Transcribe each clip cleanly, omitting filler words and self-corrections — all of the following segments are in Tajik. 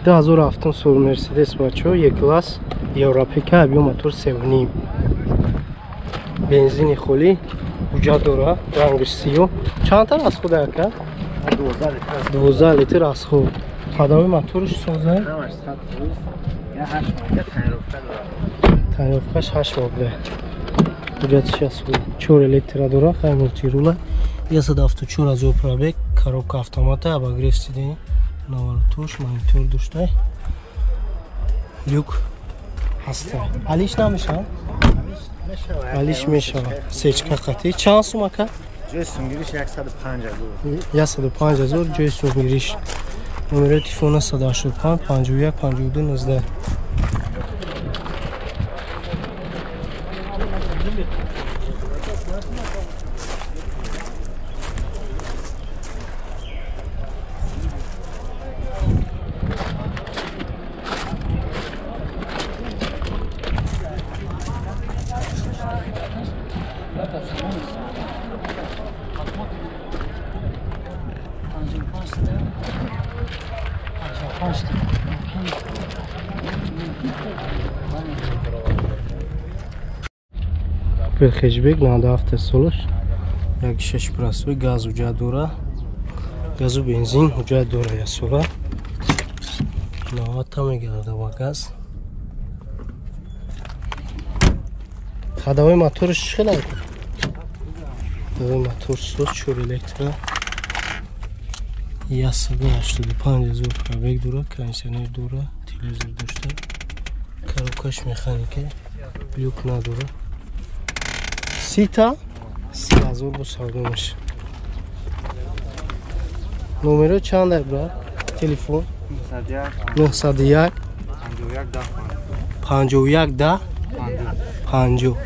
2007 sol Mercedes бачо E-Class Европека объем мотор 7.5 бензини холӣ ҳуҷҷат дора рангиш сиёҳ. Чанд та расход ака? 12 литр расход. Қадами моториш соза? Тайновкаш 8 модда. Ҳуҷҷатиш аст. 4 электро дора, хай мултирула. 174 000 пробег, коробка автомата, обогрев сидений, наворотуш, монитор доштай. Люк ҳаста. Алиш намешава? Алиш мешава. Сечка қатӣ. Чанд сум ака? Ҷои сумгириш 105 000. 105 000 ҷои сумгириш. Номерои телефона 185 51 52 19. Хеҷбек 97 солаш 1.6 прасои газ ҳуҷҷат дора. Газу бензин ҳуҷҷат дора я сола. 90 та мегарда ба газ. Ходовой моториш чӣ хел аст? Ходовой мотор соз 4 электро. 185 000 пробег дора, кондиционер дора, телевизор дошта. Коробкаш механика, люк надора. Сита 30 000 бо савдо меша. Номеро чанд ай брат? Телефон 901 51 10 50.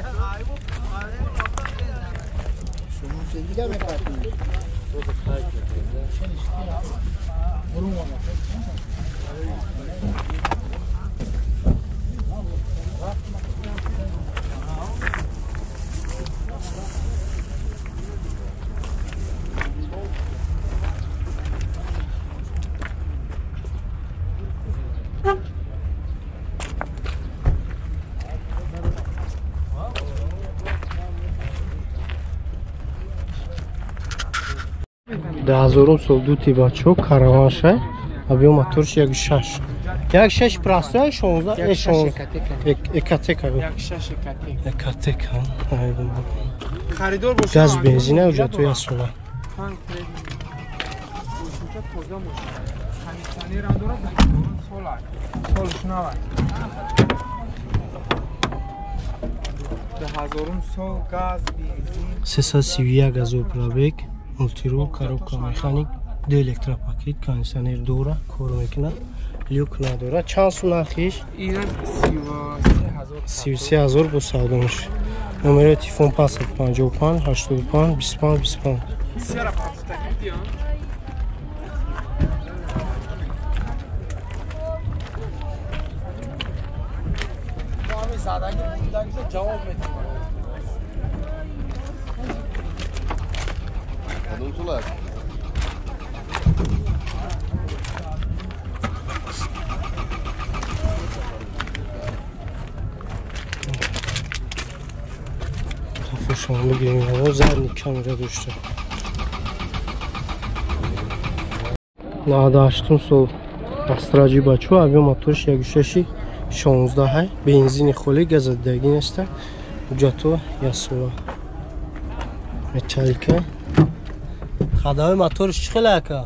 Дазорум сол дути бачо караванша объем моториш 1.6 1.6 прасои 16 экатека экатека خریدار باشه газ бензина ҳуҷҷатои асола. سه 331 000 пробег, мултирул, коробка механик, 2 электропакет, кондиционер дора, кор мекунад, люк надора. Чанд сум нархиш? 33 000 бо савдо меша. Номерои телефон 555 85 25 25. Şunu görüyorum. O zadnik kamera düştü. Nada açtım sol. Astracı baçu abi motor 1.6 16 hay. Benzini xoli gazdagin است. Ҳуҷҷато ясова. Мечалика. Ходовой моториш чӣ хел ака?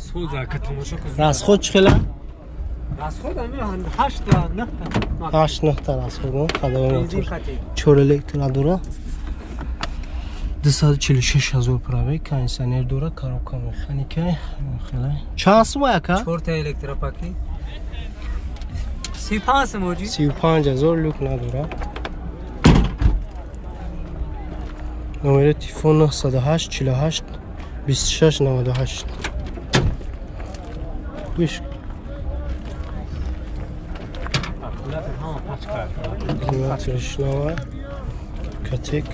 Суд ака тамошо кун. Расход чӣ хел? Расход ами 8 та 9 та. 8 та расход. Ходовой мотор. 4 электро дора. 246 000 пробег, кондиционер дора, коробка механика. Чанд сум ака? 4 та электропакет. 35 моҷи. 35 000 люк надора. Номери телефон 908 48 26 98. Виш. Аккумулятор катек.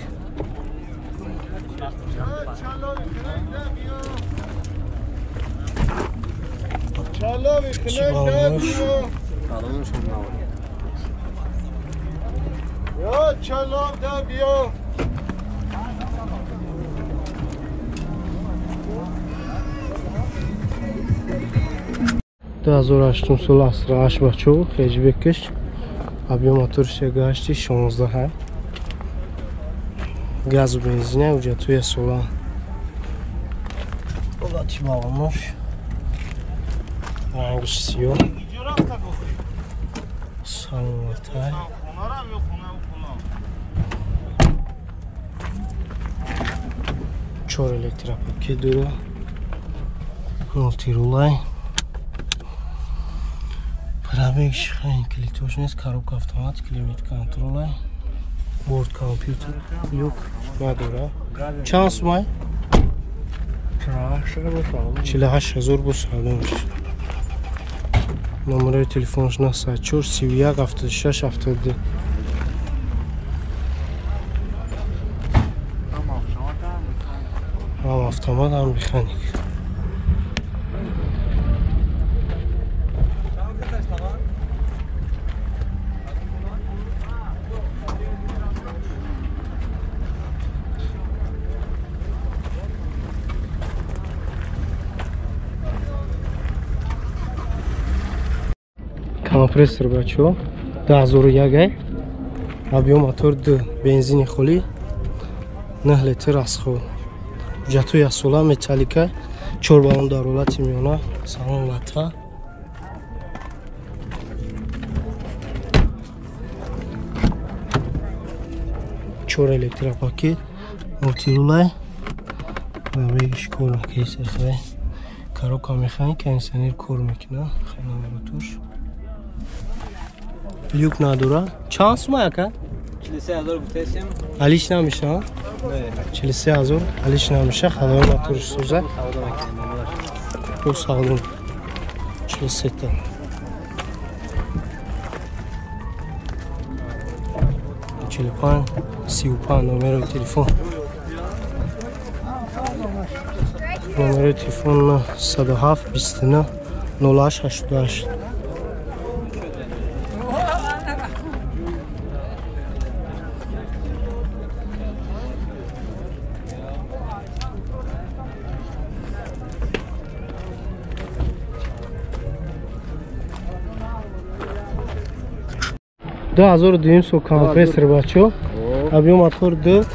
چی باید یا چلام ده بیا 2008 سال است راش بچو خیلی بکش ابی موتورش گاشتی 16 گاز و بنزینه اوجا توی سولا اولاتی باقامش رنگش سیاه سالمتای چور الکتراپاکی دوره مولتی رولای پرابیش خیلی کلیتوش نیست коробка автомат климат контроль борт компьютер люк نداره چند سومای 48000 بو ساده میشه نمره تلفنش 904 31 76 72 هم автомат هم مکانیک компрессор бачо 10001 объем мотор 2 бензини холи 9 литр расход ҷату ясола металлика 4 балон дар ҳолати миёна салон латта 4 электропакет мультирулай ва бегиш кор мекунад коробка механика инсонер кор мекунад хеломатуш люк надора чанд сума яка 43000 гутесим алиш намиша 43000 алиш намиша хеломатуш суза бу саудун 47 45 35 номер телефон номер телефон 107 29 08 88 2200 компрессор бачо объем мотор 2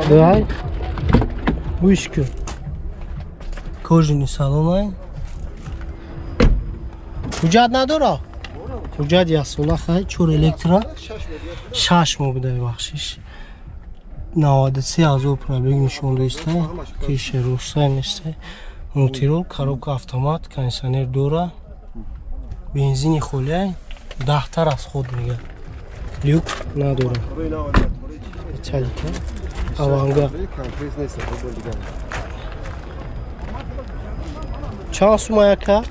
дай вышка кожаный салон ҳуҷҷат надора ҳуҷҷат ясола хай 4 электро 6 мо будай бахшиш 93000 пробег нишон доиста киши русай неста мультирол коробка автомат кондиционер дора бензини холиай 10 та расход мега люк надора металлика аванга чанд сума яка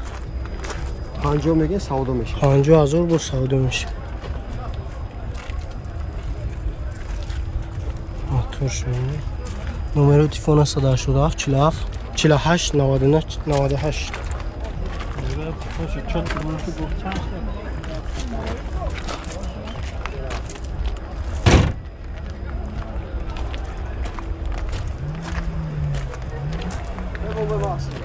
50 میگه سودا میشه 50000 бо савдо меша номери телефона 187 47 48 99 98 Baba bastı.